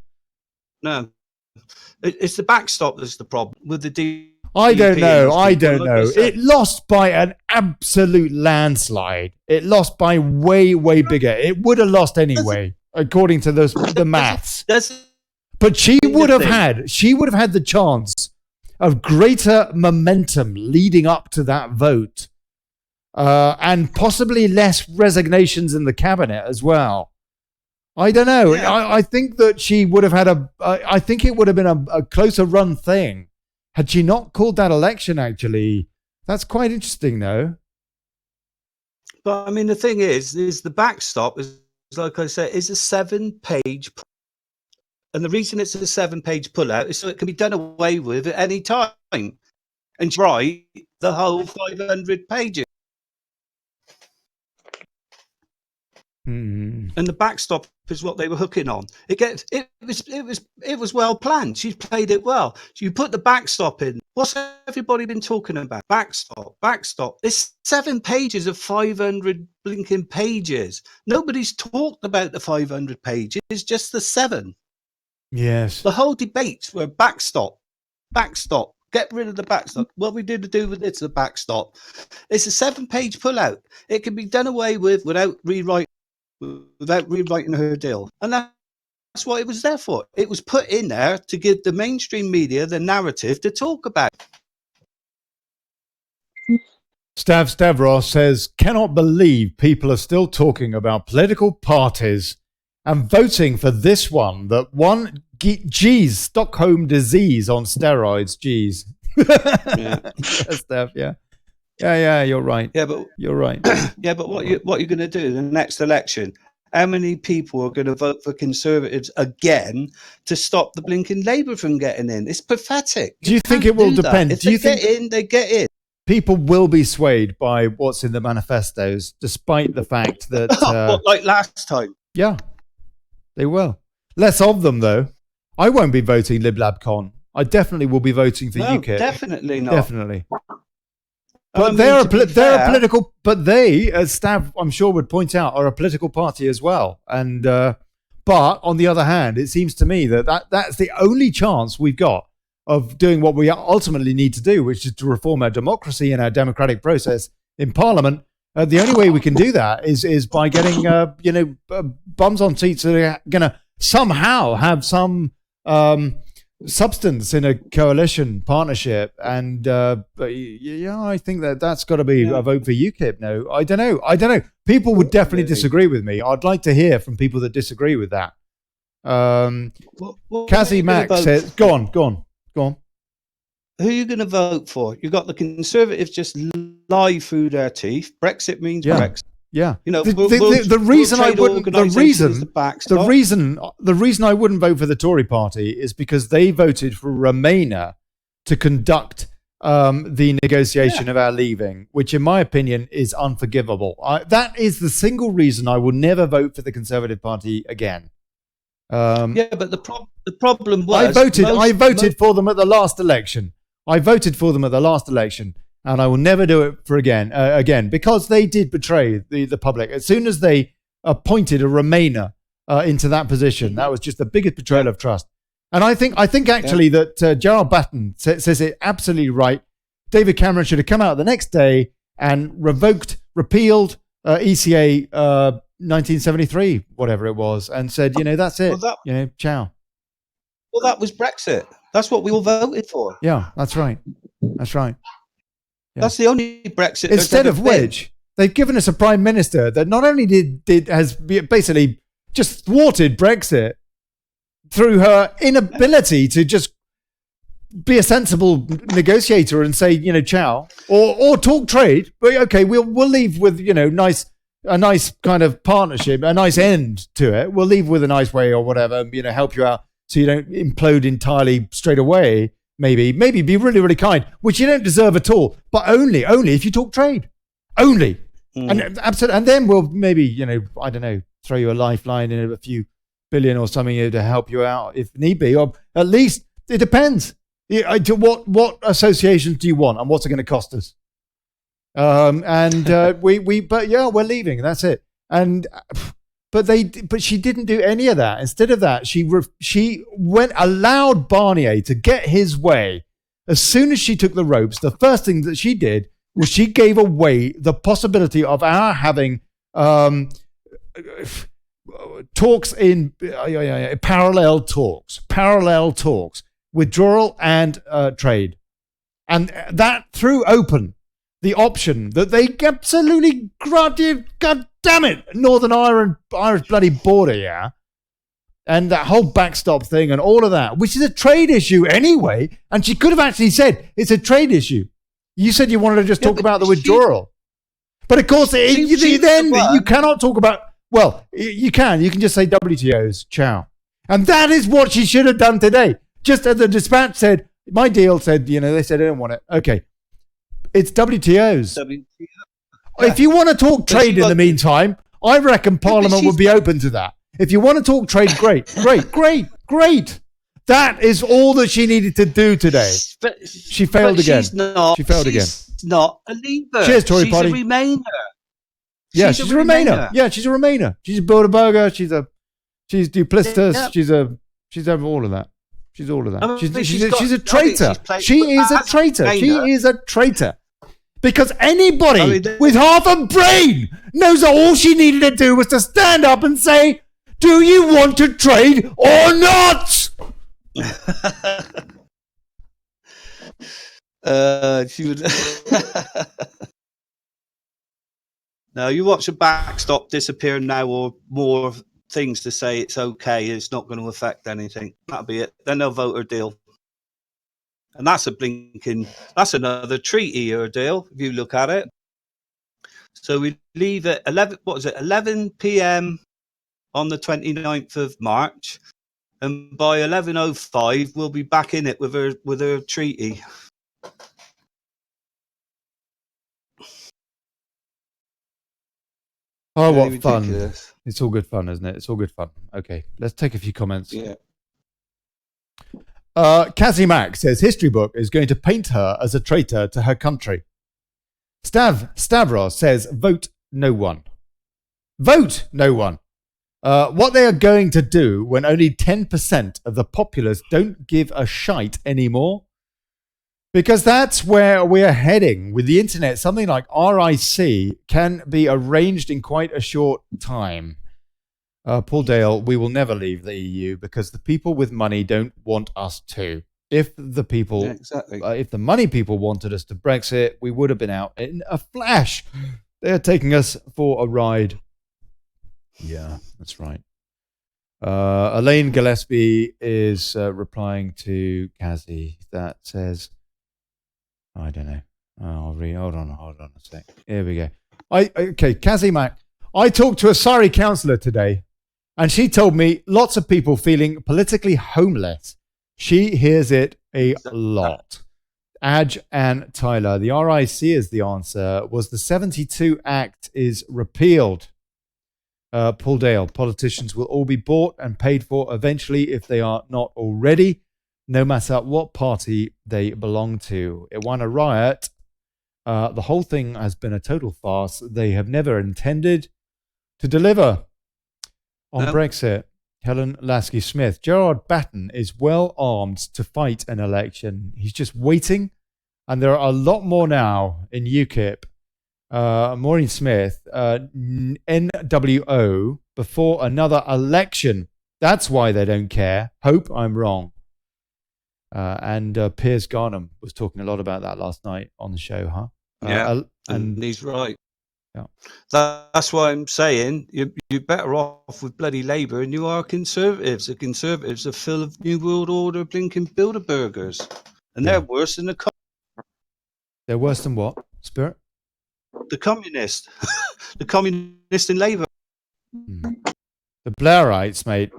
No. It's the backstop that's the problem with the DUP. I don't know. It lost by an absolute landslide. It lost by way bigger. It would have lost anyway, according to the maths. But she would have had the chance of greater momentum leading up to that vote, and possibly less resignations in the cabinet as well. I don't know. Yeah. I think that she would have had I think it would have been a closer run thing had she not called that election, actually. That's quite interesting, though. But, I mean, the thing is the backstop is, like I said, is a 7-page. And the reason it's a 7-page pullout is so it can be done away with at any time. And write the whole 500 pages. And the backstop is what they were hooking on. It was well planned. She played it well. You put the backstop in. What's everybody been talking about? Backstop. It's 7 pages of 500 blinking pages. Nobody's talked about the 500 pages. Just the 7. Yes. The whole debates were backstop. Get rid of the backstop. What we did to do with it's the backstop. It's a 7-page pullout. It can be done away with without rewriting her deal. And that's what it was there for. It was put in there to give the mainstream media the narrative to talk about. Stavros says, cannot believe people are still talking about political parties and voting for this one. That one, geez, Stockholm disease on steroids. Geez. Yeah. Steph, yeah. Yeah, you're right. Yeah, but you're right. Yeah, but what you're going to do in the next election? How many people are going to vote for Conservatives again to stop the blinking Labour from getting in? It's pathetic. Do you think it will depend? If they get in, they get in. People will be swayed by what's in the manifestos, despite the fact that what, like last time. Yeah, they will. Less of them, though. I won't be voting Lib Lab Con. I definitely will be voting for UKIP. Definitely not. Definitely. But they're a political. But they, as Stav, I'm sure, would point out, are a political party as well. And but on the other hand, it seems to me that's the only chance we've got of doing what we ultimately need to do, which is to reform our democracy and our democratic process in Parliament. The only way we can do that is by getting bums on seats that are going to somehow have some substance in a coalition partnership. And I think that's got to be a vote for UKIP. No, I don't know. People would definitely disagree with me. I'd like to hear from people that disagree with that. Cassie Max says, go on. Who are you going to vote for? You got the Conservatives just lie through their teeth. Brexit means Brexit. Yeah, the reason I wouldn't vote for the Tory party is because they voted for Remainer to conduct the negotiation of our leaving, which in my opinion is unforgivable. That is the single reason I will never vote for the Conservative Party again. But the problem was I voted for them at the last election. And I will never do it for again, because they did betray the public. As soon as they appointed a Remainer into that position, that was just the biggest betrayal of trust. And I think actually that Gerald Batten says it absolutely right. David Cameron should have come out the next day and repealed ECA 1973, whatever it was, and said, that's it. Ciao. Well, that was Brexit. That's what we all voted for. Yeah, that's right. Yeah. That's the only Brexit. Instead of which, they've given us a prime minister that not only has basically just thwarted Brexit through her inability to just be a sensible negotiator and say, ciao, or talk trade. But okay, we'll leave with a nice kind of partnership, a nice end to it. We'll leave with a nice way or whatever, help you out so you don't implode entirely straight away. Maybe be really, really kind, which you don't deserve at all, but only if you talk trade, only. And absolutely, and then we'll maybe, I don't know, throw you a lifeline in a few billion or something to help you out if need be, or at least it depends. What associations do you want, and what's it going to cost us? But yeah, we're leaving. That's it. But she didn't do any of that. Instead of that, she allowed Barnier to get his way. As soon as she took the ropes, the first thing that she did was she gave away the possibility of our having talks in parallel talks, withdrawal and trade, and that threw open the option that they absolutely granted. God damn it, Northern Irish bloody border, yeah, and that whole backstop thing and all of that, which is a trade issue anyway. And she could have actually said it's a trade issue. You said you wanted to just talk about the withdrawal, but of course, then you cannot talk about. Well, you can just say WTO's ciao, and that is what she should have done today. Just as the dispatch said, my deal said, they said I don't want it. Okay. It's WTO's. WTO. If you want to talk trade in the meantime, I reckon Parliament would be open to that. If you want to talk trade, great. That is all that she needed to do today. She failed again. She failed again. She's not a Leaver. Cheers, Tory Party. She's a Remainer. Yeah, she's a Remainer. Yeah, she's a Remainer. She's a Bilderberger. She's duplicitous. Yeah. She's over all of that. She's all of that. She's a traitor. She is a traitor. She is a traitor. Because anybody with half a brain knows that all she needed to do was to stand up and say, "Do you want to trade or not?" She would. No, you watch a backstop disappear now, or more things to say it's okay, it's not going to affect anything. That'll be it. Then they'll vote her deal. And that's another treaty or deal, if you look at it. So we leave at 11 p.m. on the 29th of March. And by 11:05, we'll be back in it with her treaty. Oh, what fun. It's all good fun, isn't it? It's all good fun. Okay, let's take a few comments. Yeah. Cassie Mack says history book is going to paint her as a traitor to her country. Stavros says vote no one. Vote no one. What they are going to do when only 10% of the populace don't give a shite anymore. Because that's where we're heading with the internet. Something like RIC can be arranged in quite a short time. Paul Dale, we will never leave the EU because the people with money don't want us to. If the people, if the money people wanted us to Brexit, we would have been out in a flash. They're taking us for a ride. Yeah, that's right. Elaine Gillespie is replying to Kazi that says, I don't know. I'll read. Hold on a sec. Here we go. Okay, Kazi Mac. I talked to a Surrey councillor today, and she told me lots of people feeling politically homeless. She hears it a lot. Adge and Tyler, the RIC is the answer. Was the 72 Act is repealed? Paul Dale, politicians will all be bought and paid for eventually if they are not already, no matter what party they belong to. It won a riot. The whole thing has been a total farce. They have never intended to deliver on Brexit. Helen Lasky-Smith. Gerard Batten is well armed to fight an election. He's just waiting, and there are a lot more now in UKIP. Maureen Smith, NWO, before another election. That's why they don't care. Hope I'm wrong. And Piers Garnham was talking a lot about that last night on the show, huh? Yeah, and he's right. Yeah. That's why I'm saying you're better off with bloody Labour than you are Conservatives. The Conservatives are full of New World Order blinking Bilderbergers. and they're worse than They're worse than what? Spirit? the communists. The communists in Labour. The Blairites, mate.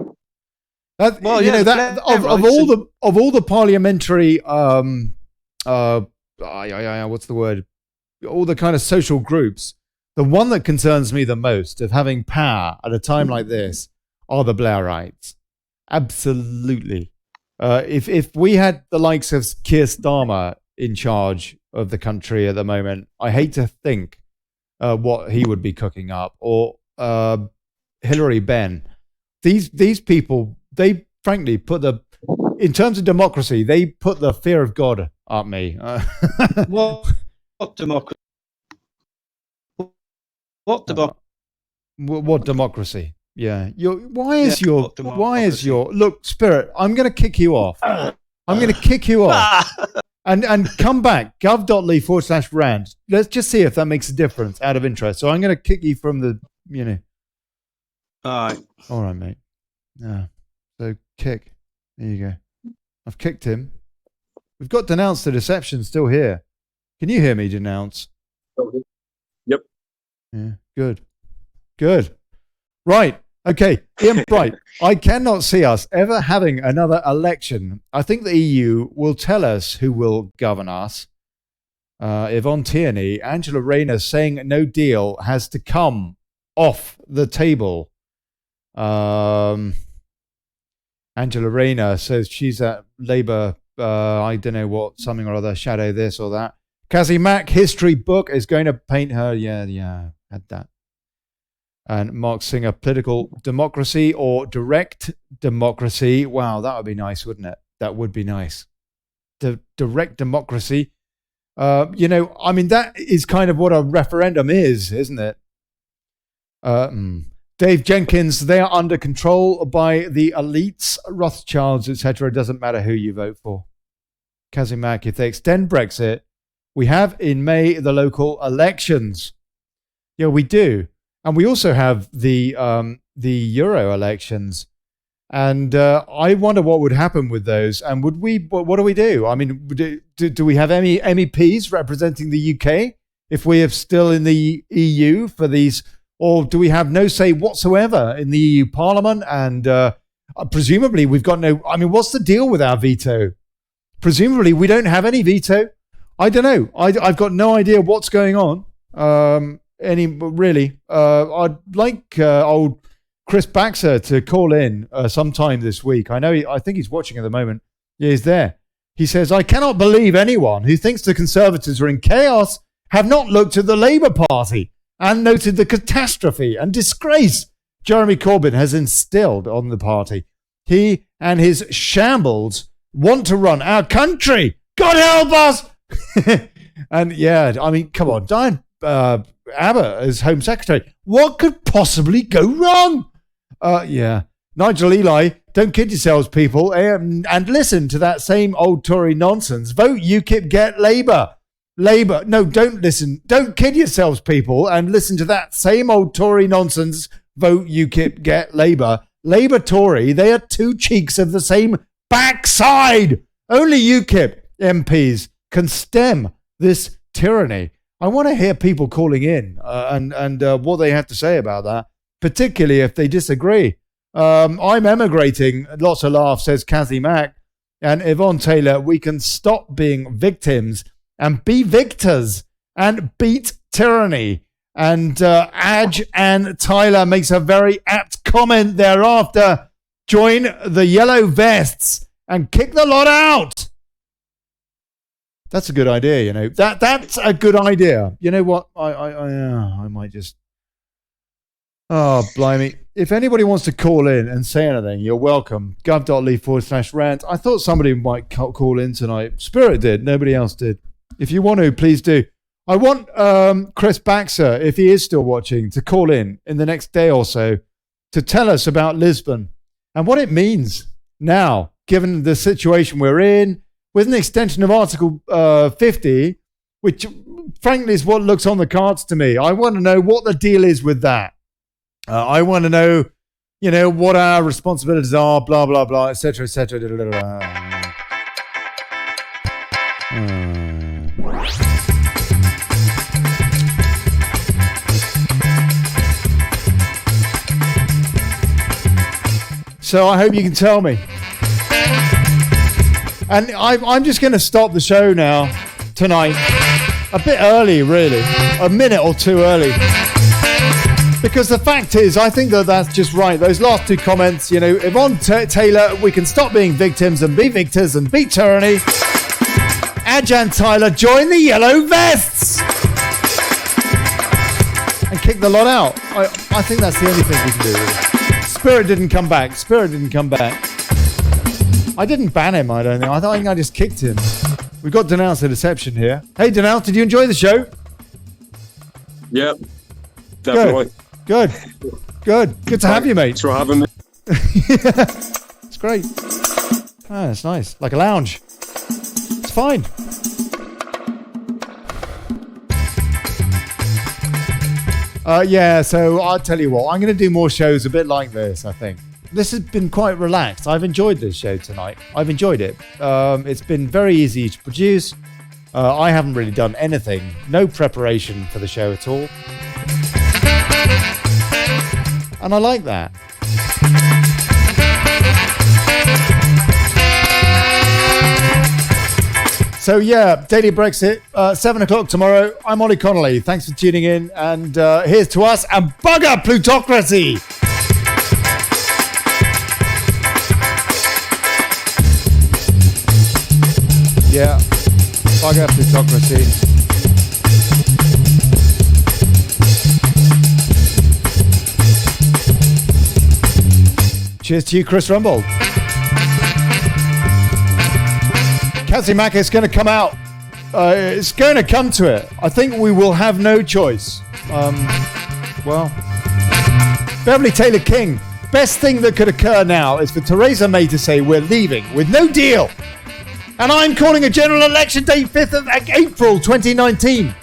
That, Well, you yeah, know, the that Blairites of all the parliamentary what's the word? All the kind of social groups, the one that concerns me the most of having power at a time like this are the Blairites. Absolutely. If we had the likes of Keir Starmer in charge of the country at the moment, I hate to think what he would be cooking up, or Hillary Benn. These people, they frankly put in terms of democracy, they put the fear of God up me. What democracy? What democracy? What democracy? Yeah. Why is your look, Spirit? I'm going to kick you off. I'm going to kick you off. And come back, gov.ly/rant. Let's just see if that makes a difference out of interest. So I'm going to kick you from the, All right, mate. Yeah. So kick. There you go. I've kicked him. We've got Denounce the Deception still here. Can you hear me, Denounce? Yep. Yeah. Good. Right. Okay. Ian Bright, I cannot see us ever having another election. I think the EU will tell us who will govern us. Yvonne Tierney, Angela Rayner saying no deal has to come off the table. Angela Rayner says she's at Labour, I don't know what, something or other, shadow this or that. Cassie Mack, history book is going to paint her. Yeah, had that. And Mark Singer, political democracy or direct democracy. Wow, that would be nice, wouldn't it? That would be nice. Direct democracy. That is kind of what a referendum is, isn't it? Dave Jenkins, they are under control by the elites, Rothschilds, etc. It doesn't matter who you vote for. Kazimak, if they extend Brexit, we have in May the local elections. Yeah, we do. And we also have the Euro elections. And I wonder what would happen with those. And what do we do? I mean, do we have any MEPs representing the UK if we are still in the EU for these? Or do we have no say whatsoever in the EU Parliament? And presumably we've got no... I mean, what's the deal with our veto? Presumably we don't have any veto. I don't know. I've got no idea what's going on. Really. I'd like old Chris Baxter to call in sometime this week. I think he's watching at the moment. Yeah, he's there. He says, I cannot believe anyone who thinks the Conservatives are in chaos have not looked at the Labour Party and noted the catastrophe and disgrace Jeremy Corbyn has instilled on the party. He and his shambles want to run our country. God help us! And yeah, I mean, come on, Diane Abbott as Home Secretary. What could possibly go wrong? Yeah. Nigel Eli, don't kid yourselves, people, and listen to that same old Tory nonsense. Vote UKIP, get Labour. Labour. No, don't listen. Don't kid yourselves, people, and listen to that same old Tory nonsense. Vote UKIP, get Labour. Labour, Tory, they are two cheeks of the same backside. Only UKIP MPs can stem this tyranny. I want to hear people calling in and what they have to say about that, particularly if they disagree. I'm emigrating. Lots of laughs, says Kathy Mack. And Yvonne Taylor, we can stop being victims and be victors and beat tyranny. And Aj and Tyler makes a very apt comment thereafter. Join the yellow vests and kick the lot out. That's a good idea, you know. That's a good idea. You know what? I might just... Oh, blimey. If anybody wants to call in and say anything, you're welcome. gov.ly/rant. I thought somebody might call in tonight. Spirit did. Nobody else did. If you want to, please do. I want Chris Baxter, if he is still watching, to call in the next day or so to tell us about Lisbon and what it means now, given the situation we're in, with an extension of Article 50, which frankly is what looks on the cards to me. I want to know what the deal is with that. I want to know, you know, what our responsibilities are, blah, blah, blah, etc., etc. So I hope you can tell me. And I'm just going to stop the show now, tonight. A bit early, really. A minute or two early. Because the fact is, I think that that's just right. Those last two comments, you know, Yvonne Taylor, we can stop being victims and be victors and beat tyranny. Ajahn Tyler, join the yellow vests! And kick the lot out. I think that's the only thing we can do, really. Spirit didn't come back. I didn't ban him, I don't think. I think I just kicked him. We've got Denounce the Deception here. Hey, Denounce, did you enjoy the show? Yep, definitely. Good to have you, mate. Thanks for having me. It's great. Oh, it's nice. Like a lounge. It's fine. Yeah, so I'll tell you what, I'm going to do more shows a bit like this, I think. This has been quite relaxed. I've enjoyed this show tonight. I've enjoyed it. It's been very easy to produce. I haven't really done anything. No preparation for the show at all. And I like that. So yeah, Daily Brexit, 7 o'clock tomorrow. I'm Ollie Connolly. Thanks for tuning in. And here's to us and bugger plutocracy. Yeah, bugger plutocracy. Cheers to you, Chris Rumbold. Kazimak is going to come out. It's going to come to it. I think we will have no choice. Beverly Taylor King. Best thing that could occur now is for Theresa May to say we're leaving with no deal. And I'm calling a general election date 5th of April 2019.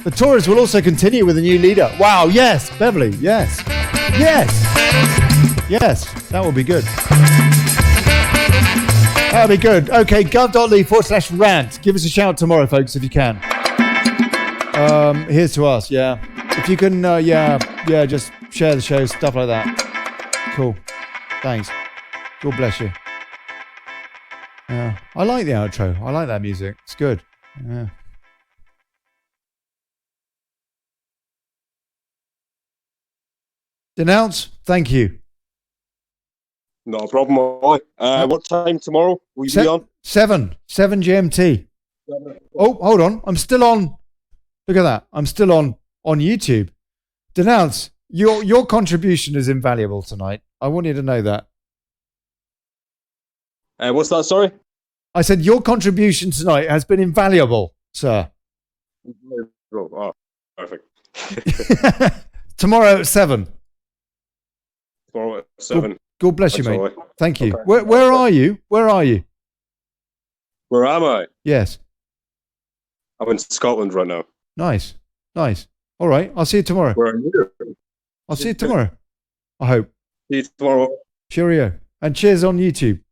The Tories will also continue with a new leader. Wow, yes, Beverly, yes. Yes. Yes, that will be good. That'll be good. Okay, gov.ly/rant. Give us a shout tomorrow, folks, if you can. Here's to us, yeah. If you can, just share the show, stuff like that. Cool. Thanks. God bless you. Yeah, I like the outro. I like that music. It's good. Yeah. Denounce, thank you. Not a problem, Ollie. What time tomorrow will you be on? 7 GMT. Oh, hold on. I'm still on. Look at that. I'm still on YouTube. Denounce, your contribution is invaluable tonight. I want you to know that. What's that, sorry? I said your contribution tonight has been invaluable, sir. Oh, perfect. Tomorrow at 7. Tomorrow at 7. God bless you, mate. Thank you. Okay. Where are you? Where are you? Where am I? Yes. I'm in Scotland right now. Nice. All right. I'll see you tomorrow. Where are you? I'll see you tomorrow. I hope. See you tomorrow. Cheerio. And cheers on YouTube.